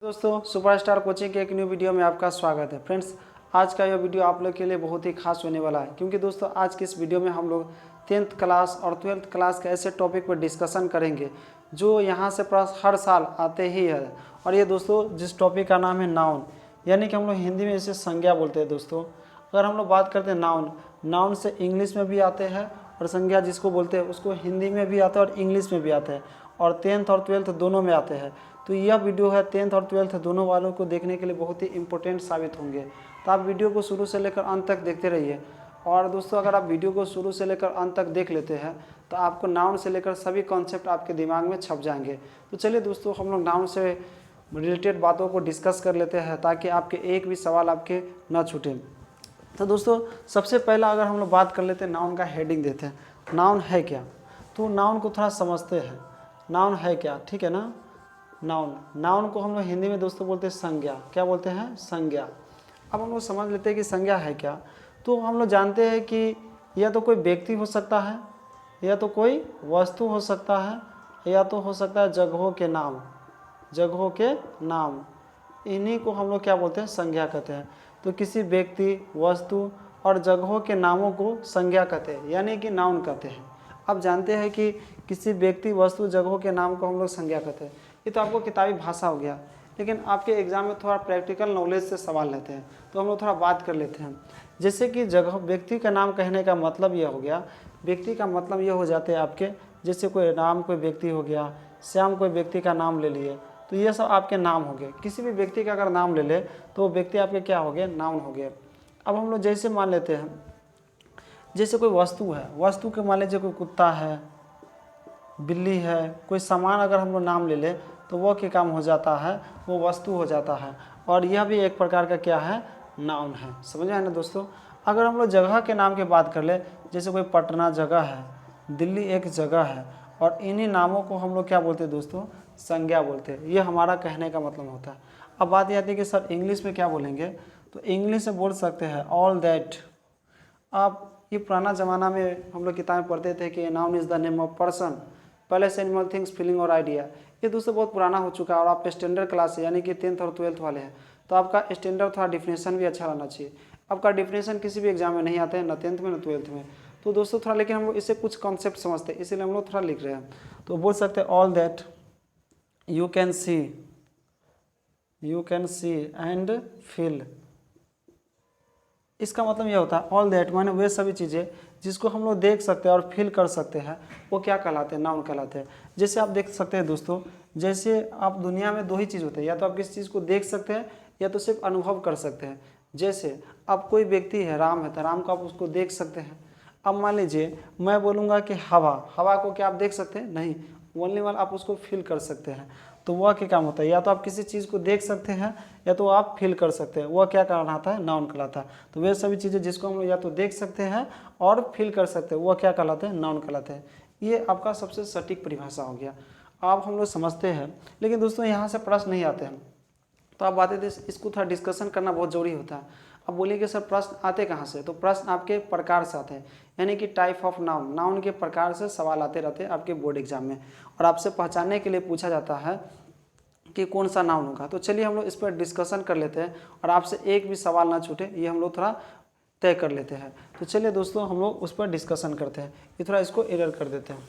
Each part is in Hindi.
दोस्तों, सुपरस्टार कोचिंग के एक न्यू वीडियो में आपका स्वागत है। फ्रेंड्स, आज का यह वीडियो आप लोग के लिए बहुत ही खास होने वाला है, क्योंकि दोस्तों आज की इस वीडियो में हम लोग 10th क्लास और 12th क्लास के ऐसे टॉपिक पर डिस्कशन करेंगे जो यहाँ से प्रश्न हर साल आते ही है। और ये दोस्तों जिस टॉपिक का नाम है नाउन, यानी कि हम लोग हिंदी में इसे संज्ञा बोलते हैं। दोस्तों अगर हम लोग बात करते हैं नाउन से इंग्लिश में भी आते हैं और संज्ञा जिसको बोलते हैं उसको हिंदी में भी आता है और इंग्लिश में भी आता है, और 10th और 12th दोनों में आते हैं। तो यह वीडियो है 10th और 12th दोनों वालों को देखने के लिए बहुत ही इंपॉर्टेंट साबित होंगे। तो आप वीडियो को शुरू से लेकर अंत तक देखते रहिए। और दोस्तों अगर आप वीडियो को शुरू से लेकर अंत तक देख लेते हैं तो आपको नाउन से लेकर सभी कॉन्सेप्ट आपके दिमाग में छप जाएंगे। तो चलिए दोस्तों हम लोग नाउन से रिलेटेड बातों को डिस्कस कर लेते हैं ताकि आपके एक भी सवाल आपके ना छूटे। तो दोस्तों सबसे पहला अगर हम लोग बात कर लेते हैं नाउन का हेडिंग देते हैं, नाउन है क्या। तो नाउन को थोड़ा समझते हैं, नाउन है क्या, ठीक है ना। नाउन को हम लोग हिंदी में दोस्तों बोलते हैं संज्ञा। क्या बोलते हैं? संज्ञा। अब हम लोग समझ लेते हैं कि संज्ञा है क्या। तो हम लोग जानते हैं कि या तो कोई व्यक्ति हो सकता है, या तो कोई वस्तु हो सकता है, या तो हो सकता है जगहों के नाम। इन्हीं को हम लोग क्या बोलते हैं? संज्ञा कहते हैं। तो किसी व्यक्ति, वस्तु और जगहों के नामों को संज्ञा कहते हैं, यानी कि नाउन कहते हैं। अब जानते हैं कि किसी व्यक्ति, वस्तु, जगहों के नाम को हम लोग संज्ञा कहते हैं। ये तो आपको किताबी भाषा हो गया, लेकिन आपके एग्जाम में थोड़ा प्रैक्टिकल नॉलेज से सवाल लेते हैं, तो हम लोग थोड़ा बात कर लेते हैं। जैसे कि जगह, व्यक्ति का नाम कहने का मतलब यह हो गया, व्यक्ति का मतलब यह हो जाते हैं आपके, जैसे कोई राम कोई व्यक्ति हो गया, श्याम कोई व्यक्ति का नाम ले लिए, तो ये सब आपके नाम हो गए। किसी भी व्यक्ति का अगर नाम ले ले तो वो व्यक्ति आपके क्या हो गए? नाउन हो गए। अब हम लोग जैसे मान लेते हैं, जैसे कोई वस्तु है, वस्तु के मान लीजिए कोई कुत्ता है, बिल्ली है, कोई सामान अगर हम लोग नाम ले ले तो वो क्या काम हो जाता है? वो वस्तु हो जाता है। और यह भी एक प्रकार का क्या है? नाउन है। समझ आए ना दोस्तों। अगर हम लोग जगह के नाम की बात कर ले, जैसे कोई पटना जगह है, दिल्ली एक जगह है, और इन्हीं नामों को हम लोग क्या बोलते हैं दोस्तों? संज्ञा बोलते हैं। ये हमारा कहने का मतलब होता है। अब बात यह आती है कि सर इंग्लिश में क्या बोलेंगे, तो इंग्लिश में बोल सकते हैं ऑल दैट। आप ये पुराना ज़माना में हम लोग किताबें पढ़ते थे कि noun is the name of person, पहले से एनिमल, थिंग्स, फीलिंग और आइडिया। ये दोस्तों बहुत पुराना हो चुका है, और आप स्टैंडर्ड क्लास से यानी कि 10th और 12th वाले हैं, तो आपका स्टैंडर्ड थोड़ा डिफिनेशन भी अच्छा रहना चाहिए। आपका डिफिनेशन किसी भी एग्जाम में नहीं आता है, ना 10th में ना 12th में। तो दोस्तों थोड़ा, लेकिन हम लोग इससे कुछ कॉन्सेप्ट समझते हैं, इसीलिए हम लोग थोड़ा लिख रहे हैं। तो बोल सकते हैं all that you can see and feel. इसका मतलब यह होता है ऑल दैट माने वे सभी चीज़ें जिसको हम लोग देख सकते हैं और फील कर सकते हैं, वो क्या कहलाते हैं? नाउन कहलाते हैं। जैसे आप देख सकते हैं दोस्तों, जैसे आप दुनिया में दो ही चीज़ होते हैं, या तो आप किसी चीज़ को देख सकते हैं या तो सिर्फ अनुभव कर सकते हैं। जैसे अब कोई व्यक्ति है, राम है, तो राम को आप उसको देख सकते हैं। अब मान लीजिए मैं बोलूँगा कि हवा को क्या आप देख सकते हैं? नहीं, ओनली वन आप उसको फील कर सकते हैं। तो वह क्या काम होता है? या तो आप किसी चीज़ को देख सकते हैं या तो आप फील कर सकते हैं, वह क्या कहलाता है? नाउन कहलाता है। तो वे सभी चीज़ें जिसको हम लोग या तो देख सकते हैं और फील कर सकते हैं, वह क्या कहलाते हैं? नाउन कहलाते हैं। ये आपका सबसे सटीक परिभाषा हो गया, आप हम लोग समझते हैं। लेकिन दोस्तों यहाँ से प्रश्न नहीं आते हैं, तो आप बातें इसको थोड़ा डिस्कशन करना बहुत ज़रूरी होता है। अब बोलिए कि सर प्रश्न आते कहाँ से? तो प्रश्न आपके प्रकार से आते हैं, यानी कि टाइप ऑफ नाउन, नाउन के प्रकार से सवाल आते रहते हैं आपके बोर्ड एग्जाम में, और आपसे पहचानने के लिए पूछा जाता है कि कौन सा नाउन होगा। तो चलिए हम लोग इस पर डिस्कशन कर लेते हैं, और आपसे एक भी सवाल ना छूटे ये हम लोग थोड़ा तय कर लेते हैं। तो चलिए दोस्तों हम लोग उस पर डिस्कशन करते हैं। ये थोड़ा इसको एरर कर देते हैं।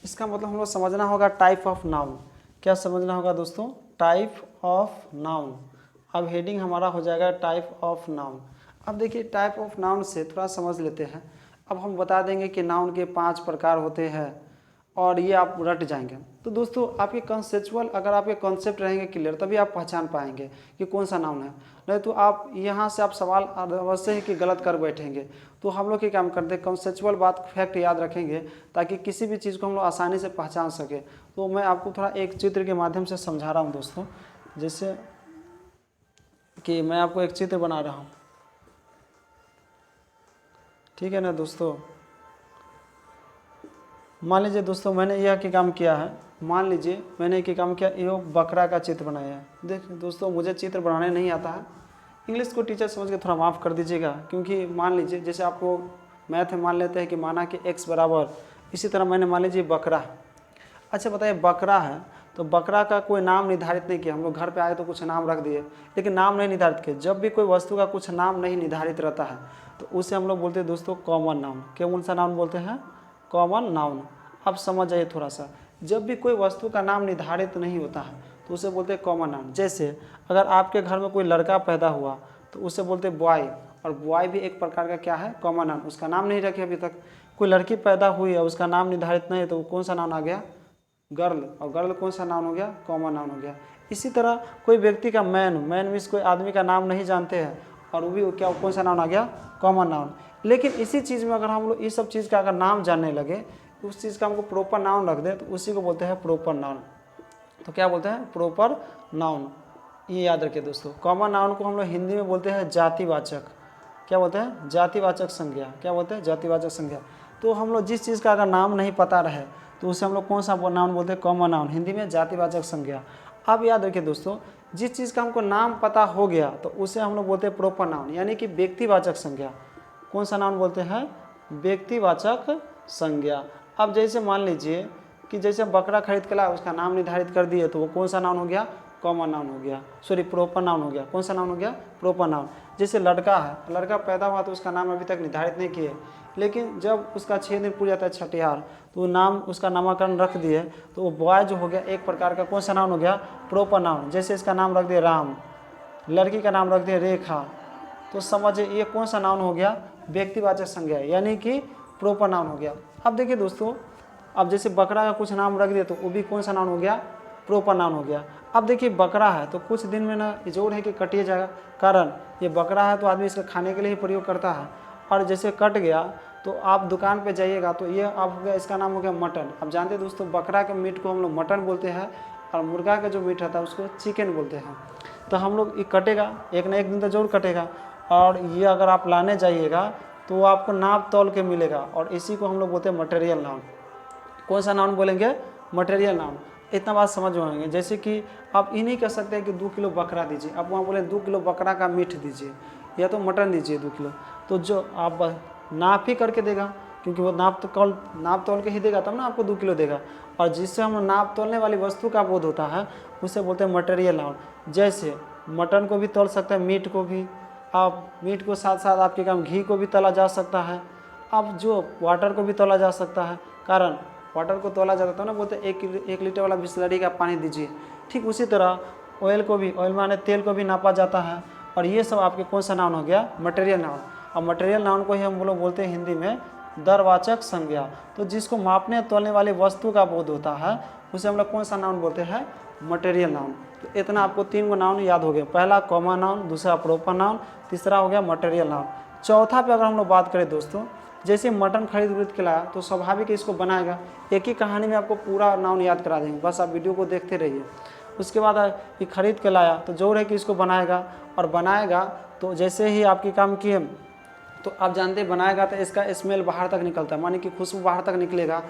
इसका मतलब हम लोग समझना होगा टाइप ऑफ नाउन। क्या समझना होगा दोस्तों? Type of noun. अब हेडिंग हमारा हो जाएगा टाइप ऑफ नाउन। अब देखिए टाइप ऑफ नाउन से थोड़ा समझ लेते हैं। अब हम बता देंगे कि नाउन के 5 प्रकार होते हैं, और ये आप रट जाएंगे। तो दोस्तों आपके कंसेप्चुअल, अगर आपके कॉन्सेप्ट रहेंगे क्लियर, तभी आप पहचान पाएंगे कि कौन सा नाउन है। नहीं तो आप यहाँ से आप सवाल अवश्य ही कि गलत कर बैठेंगे। तो हम लोग क्या काम करते हैं, कंसेप्चुअल बात, फैक्ट याद रखेंगे ताकि किसी भी चीज़ को हम लोग आसानी से पहचान सके। तो मैं आपको थोड़ा एक चित्र के माध्यम से समझा रहा हूँ दोस्तों। जैसे कि मैं आपको एक चित्र बना रहा हूँ, ठीक है ना दोस्तों। मान लीजिए दोस्तों मैंने यह क्या काम किया है, मान लीजिए मैंने क्या काम किया, ये बकरा का चित्र बनाया है। देखिए दोस्तों मुझे चित्र बनाने नहीं आता है, इंग्लिश को टीचर समझ के थोड़ा माफ़ कर दीजिएगा। क्योंकि मान लीजिए जैसे आपको मैथ में मान लेते हैं कि माना कि x बराबर इसी तरह मैंने मान लीजिए बकरा। अच्छा बताइए, बकरा है तो बकरा का कोई नाम निर्धारित नहीं किया, हम लोग घर पे आए तो कुछ नाम रख दिए, लेकिन नाम नहीं निर्धारित किए। जब भी कोई वस्तु का कुछ नाम नहीं निर्धारित रहता है तो उसे हम लोग बोलते हैं दोस्तों कॉमन नाउन। कौन सा नाउन बोलते हैं? Common noun. अब समझ जाइए थोड़ा सा, जब भी कोई वस्तु का नाम निर्धारित नहीं होता है तो उसे बोलते हैं कॉमन नाउन। जैसे अगर आपके घर में कोई लड़का पैदा हुआ तो उसे बोलते हैं बॉय, और बॉय भी एक प्रकार का क्या है? Common noun. उसका नाम नहीं रखे अभी तक। कोई लड़की पैदा हुई है, उसका नाम निर्धारित नहीं है तो कौन सा नाउन आ गया? गर्ल। और गर्ल कौन सा नाउन हो गया? कॉमन नाउन हो गया। इसी तरह कोई व्यक्ति का मैन मीन्स कोई आदमी का नाम नहीं जानते हैं और वो भी क्या, कौन सा नाउन आ गया? Common noun. लेकिन इसी चीज़ में अगर हम लोग इस सब चीज़ का अगर नाम जानने लगे, उस चीज़ का हमको प्रॉपर नाउन रख दें तो उसी को बोलते हैं प्रॉपर नाउन। तो क्या बोलते हैं? Proper noun. ये याद रखिए दोस्तों। कॉमन नाउन को हम लोग हिंदी में बोलते हैं जातिवाचक। क्या बोलते हैं? जातिवाचक संज्ञा। क्या बोलते हैं? जातिवाचक संज्ञा। तो हम लोग जिस चीज़ का अगर नाम नहीं पता रहे तो उसे हम लोग कौन सा नाउन बोलते हैं? Common noun. हिंदी में जातिवाचक संज्ञा। अब याद रखिए दोस्तों, जिस चीज़ का हमको नाम पता हो गया तो उसे हम लोग बोलते हैं प्रॉपर नाउन, यानी कि व्यक्तिवाचक संज्ञा। कौन सा नाउन बोलते हैं? व्यक्तिवाचक संज्ञा। अब जैसे मान लीजिए कि जैसे बकरा खरीद के लाए, उसका नाम निर्धारित कर दिए तो वो कौन सा नाउन हो गया? कॉमन नाउन हो गया, सॉरी प्रॉपर नाउन हो गया। कौन सा नाउन हो गया? Proper noun. जैसे लड़का है, लड़का पैदा हुआ तो उसका नाम अभी तक निर्धारित नहीं किए, लेकिन जब उसका 6 दिन पूरा जाता है छठिहार तो नाम, उसका नामकरण रख दिए तो वो बॉय जो हो गया एक प्रकार का कौन सा नाउन हो गया? Proper noun. जैसे इसका नाम रख दिए राम, लड़की का नाम रख दिए रेखा, तो समझिए ये कौन सा नाउन हो गया? व्यक्तिवाचक संज्ञा, यानी कि प्रॉपर नाउन हो गया। अब देखिए दोस्तों, अब जैसे बकरा का कुछ नाम रख दिया तो वो भी कौन सा नाउन हो गया? प्रॉपर नाउन हो गया। अब देखिए बकरा है तो कुछ दिन में ना जोड़ है कि कटिए जाएगा, कारण ये बकरा है तो आदमी इसका खाने के लिए ही प्रयोग करता है, और जैसे कट गया तो आप दुकान पे जाइएगा तो ये आप हो गया, इसका नाम हो गया मटन। अब जानते हैं दोस्तों, बकरा के मीट को हम लोग मटन बोलते हैं और मुर्गा का जो मीट रहता है उसको चिकन बोलते हैं। तो हम लोग ये कटेगा, एक ना एक दिन तो जरूर कटेगा, और ये अगर आप लाने जाइएगा तो आपको नाप तौल के मिलेगा, और इसी को हम लोग बोलते हैं मटेरियल नाउन। कौन सा नाउन बोलेंगे? Material noun. इतना बात समझ में आएंगे। जैसे कि आप ये नहीं कह सकते हैं कि 2 किलो बकरा दीजिए, आप वहाँ बोले 2 किलो बकरा का मीट दीजिए या तो मटन दीजिए 2 किलो, तो जो आप नाप ही करके देगा, क्योंकि वो नाप तोल के ही देगा तब ना आपको 2 किलो देगा। और जिससे हम नाप तोलने वाली वस्तु का बोध होता है उसे बोलते हैं मटेरियल नाउन। जैसे मटन को भी तोल सकते हैं, मीट को भी, आप मीट को साथ साथ आपके काम घी को भी तोला जा सकता है, अब जो वाटर को भी तोला जा सकता है, कारण वाटर को तोला जाता था ना, बोलते 1 लीटर वाला बिस्लरी का पानी दीजिए। ठीक उसी तरह ऑयल को भी, ऑयल माने तेल को भी नापा जाता है, और ये सब आपके कौन सा नाउन हो गया? Material noun. और मटेरियल नाउन को ही हम लोग बोलते हैं हिंदी में दरवाचक संज्ञा। तो जिसको मापने तोलने वाली वस्तु का बोध होता है उसे हम लोग कौन सा नाउन बोलते हैं? Material noun. तो इतना आपको 3 गो नाउन याद हो गया। पहला कॉमन नाउन, दूसरा प्रॉपर नाउन, तीसरा हो गया मटेरियल नाउन। चौथा पे अगर हम लोग बात करें दोस्तों, जैसे मटन खरीद के लाया तो स्वाभाविक इसको बनाएगा। एक ही कहानी में आपको पूरा नाउन याद करा देंगे, बस आप वीडियो को देखते रहिए। उसके बाद ये खरीद के लाया तो जोर है कि इसको बनाएगा, और बनाएगा तो जैसे ही आपकी काम किए तो आप जानते हैं बनाएगा तो इसका स्मेल बाहर तक निकलता है, मानी कि खुशबू बाहर तक निकलेगा,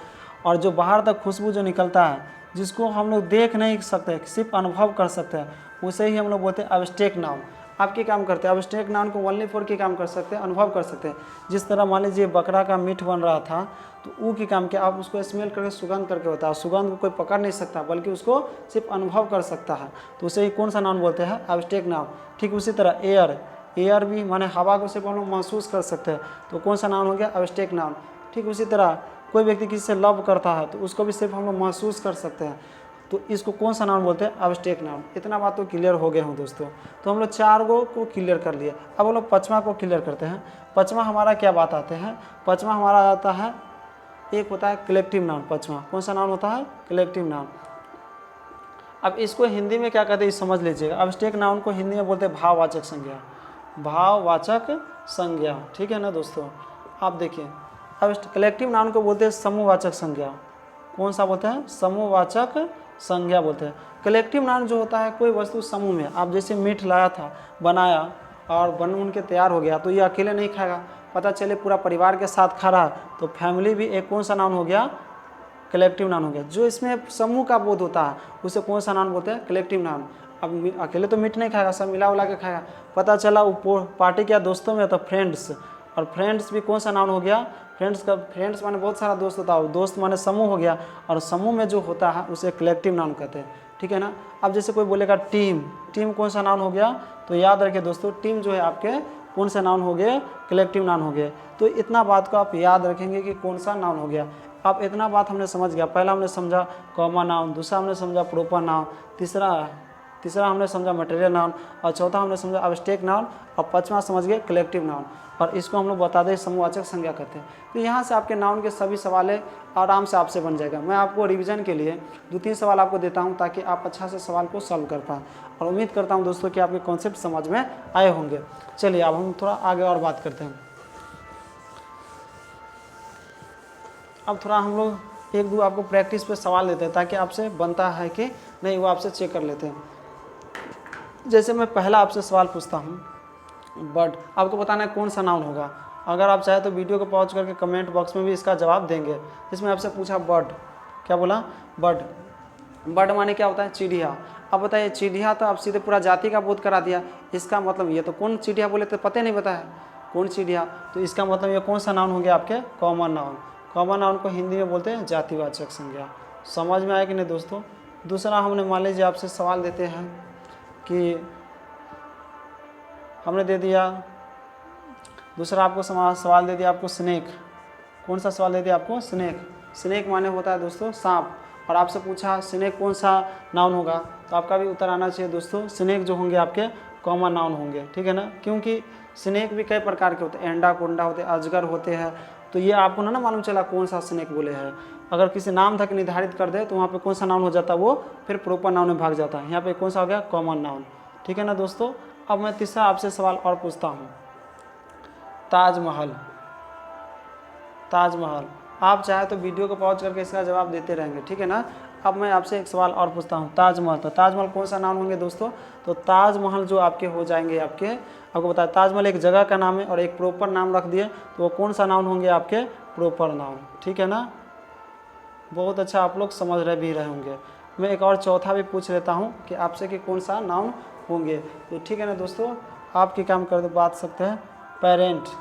और जो बाहर तक खुशबू जो निकलता है जिसको हम लोग देख नहीं सकते, सिर्फ अनुभव कर सकते हैं, उसे ही हम लोग बोलते हैं एब्स्ट्रैक्ट नाउन। आपके काम करते हैं एब्स्ट्रैक्ट नाउन को ओनली फॉर के काम कर सकते हैं, अनुभव कर सकते हैं। जिस तरह मान लीजिए बकरा का मीट बन रहा था तो वो की काम किया, आप उसको स्मेल करके सुगंध करके बताओ, सुगंध को कोई पकड़ नहीं सकता बल्कि उसको सिर्फ अनुभव कर सकता है, तो उसे ही कौन सा नाउन बोलते हैं? Abstract noun. ठीक उसी तरह एयर भी माने हवा को सिर्फ हम लोग महसूस कर सकते हैं, तो कौन सा नाउन हो गया? Abstract noun. ठीक उसी तरह कोई व्यक्ति किसी से लव करता है तो उसको भी सिर्फ हम लोग महसूस कर सकते हैं, तो इसको कौन सा नाउन बोलते हैं? Abstract noun. इतना बात तो क्लियर हो गए हूँ दोस्तों। तो हम लोग 4 गो को क्लियर कर लिए। अब हम लोग 5वां को क्लियर करते हैं। 5वां हमारा क्या बात आते हैं? 5वां हमारा आता है, एक होता है कलेक्टिव नाउन। 5वां कौन सा नाउन होता है? Collective noun. अब इसको हिंदी में क्या कहते हैं समझ लीजिएगा। एब्स्ट्रैक्ट नाउन को हिंदी में बोलते हैं भाववाचक संज्ञा। भाववाचक संज्ञा, ठीक है ना दोस्तों। आप देखिए, अब कलेक्टिव नाउन को बोलते हैं समूहवाचक संज्ञा। कौन सा बोलते हैं? समूहवाचक संज्ञा बोलते हैं। कलेक्टिव नाउन जो होता है कोई वस्तु समूह में, आप जैसे मीट लाया था, बनाया और बन के तैयार हो गया, तो ये अकेले नहीं खाएगा, पता चले पूरा परिवार के साथ खा रहा, तो फैमिली भी एक कौन सा नाउन हो गया? कलेक्टिव नाउन हो गया। जो इसमें समूह का बोध होता है उसे कौन सा नाउन बोलते हैं? Collective noun. अब अकेले तो मीट नहीं खाएगा, सब मिला उला के खाएगा, पता चला वो पार्टी क्या दोस्तों में तो फ्रेंड्स, और फ्रेंड्स भी कौन सा नाउन हो गया, फ्रेंड्स माने बहुत सारा दोस्त होता है, दोस्त माने समूह हो गया, और समूह में जो होता है उसे कलेक्टिव नाउन कहते हैं, ठीक है ना। अब जैसे कोई बोलेगा टीम, टीम कौन सा नाउन हो गया, तो याद रखिए दोस्तों टीम जो है आपके कौन सा नाउन हो गए, कलेक्टिव नाउन हो गए। तो इतना बात को आप याद रखेंगे कि कौन सा नाउन हो गया। अब इतना बात हमने समझ गया, पहला हमने समझा कॉमन नाउन, दूसरा हमने समझा प्रोपर नाउन, तीसरा हमने समझा मटेरियल नाउन, और चौथा हमने समझा अब्स्ट्रैक्ट नाउन, और पांचवा समझ गए कलेक्टिव नाउन, और इसको हम लोग बता दें समूहवाचक संज्ञा कहते हैं। तो यहाँ से आपके नाउन के सभी सवाल आराम से आपसे बन जाएगा। मैं आपको रिवीजन के लिए 2-3 सवाल आपको देता हूँ ताकि आप अच्छा से सवाल को सॉल्व कर पाएँ, और उम्मीद करता हूँ दोस्तों कि आपके कॉन्सेप्ट समझ में आए होंगे। चलिए अब हम थोड़ा आगे और बात करते हैं। अब थोड़ा हम लोग 1-2 आपको प्रैक्टिस पे सवाल देते हैं ताकि आपसे बनता है कि नहीं, वो आपसे चेक कर लेते हैं। जैसे मैं पहला आपसे सवाल पूछता हूँ, बर्ड, आपको बताना है कौन सा नाउन होगा। अगर आप चाहे तो वीडियो को पॉज करके कमेंट बॉक्स में भी इसका जवाब देंगे। इसमें आपसे पूछा बर्ड, क्या बोला, बर्ड, बर्ड माने क्या होता है, चिड़िया। अब बताइए चिड़िया, तो आप सीधे पूरा जाति का बोध करा दिया, इसका मतलब ये तो कौन चिड़िया बोले तो पता नहीं पता है कौन चिड़िया, तो इसका मतलब ये कौन सा नाउन हो गया आपके, कॉमन नाउन। कॉमन नाउन को हिंदी में बोलते हैं जातिवाचक संज्ञा। समझ में आया कि नहीं दोस्तों। दूसरा हमने मान लीजिए आपसे सवाल देते हैं कि हमने दे दिया, दूसरा आपको सवाल दे दिया आपको स्नेक। कौन सा सवाल दे दिया आपको, स्नेक। स्नेक माने होता है दोस्तों सांप, और आपसे पूछा स्नेक कौन सा नाउन होगा, तो आपका भी उत्तर आना चाहिए दोस्तों स्नेक जो होंगे आपके कॉमन नाउन होंगे, ठीक है ना। क्योंकि स्नेक भी कई प्रकार के होते हैं, एंडा कोंडा होते हैं, अजगर होते हैं, तो ये आपको ना मालूम चला कौन सा स्नेक बोले हैं। अगर किसी नाम तक निर्धारित कर दे तो वहाँ पे कौन सा नाउन हो जाता है, वो फिर प्रॉपर नाउन में भाग जाता है। यहाँ पे कौन सा हो गया, कॉमन नाउन, ठीक है ना दोस्तों। अब मैं तीसरा आपसे सवाल और पूछता हूँ, ताजमहल। ताजमहल, आप चाहे तो वीडियो को पॉज करके इसका जवाब देते रहेंगे, ठीक है ना। अब मैं आपसे एक सवाल और पूछता हूँ, ताजमहल, तो ताजमहल कौन सा नाउन होंगे दोस्तों, तो ताजमहल जो आपके हो जाएंगे आपके, आपको बताया ताजमहल एक जगह का नाम है और एक प्रॉपर नाम रख दिए, तो वो कौन सा नाउन होंगे आपके, प्रॉपर नाउन, ठीक है ना। बहुत अच्छा, आप लोग समझ रहे भी रहे होंगे। मैं एक और चौथा भी पूछ लेता हूँ कि आपसे कि कौन सा नाउन होंगे, तो ठीक है ना दोस्तों। आपके काम कर दो, बात सकते हैं पेरेंट्स,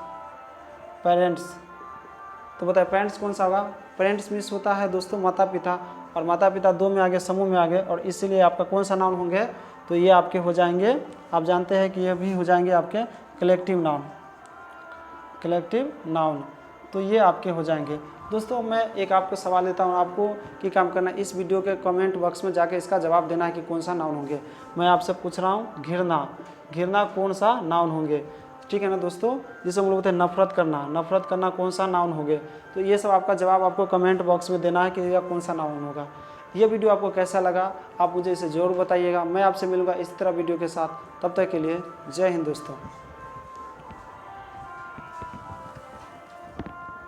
तो बताए पेरेंट्स कौन सा होगा। पेरेंट्स मीन्स होता है दोस्तों माता पिता, और माता पिता 2 में आगे, समूह में आगे, और इसीलिए आपका कौन सा नाउन होंगे, तो ये आपके हो जाएंगे, आप जानते हैं कि ये भी हो जाएंगे आपके कलेक्टिव नाउन, तो ये आपके हो जाएंगे दोस्तों। मैं एक आपको सवाल देता हूँ, आपको कि काम करना है, इस वीडियो के कमेंट बॉक्स में जाके इसका जवाब देना है कि कौन सा नाउन होंगे। मैं आपसे पूछ रहा हूँ घिरना कौन सा नाउन होंगे, ठीक है ना दोस्तों। जिसे हम लोग बोलते हैं नफरत करना कौन सा नाउन होंगे, तो ये सब आपका जवाब आपको कमेंट बॉक्स में देना है कि यह कौन सा नाउन होगा। ये वीडियो आपको कैसा लगा आप मुझे इसे ज़रूर बताइएगा। मैं आपसे मिलूंगा इस तरह वीडियो के साथ, तब तक के लिए जय हिंद दोस्तों।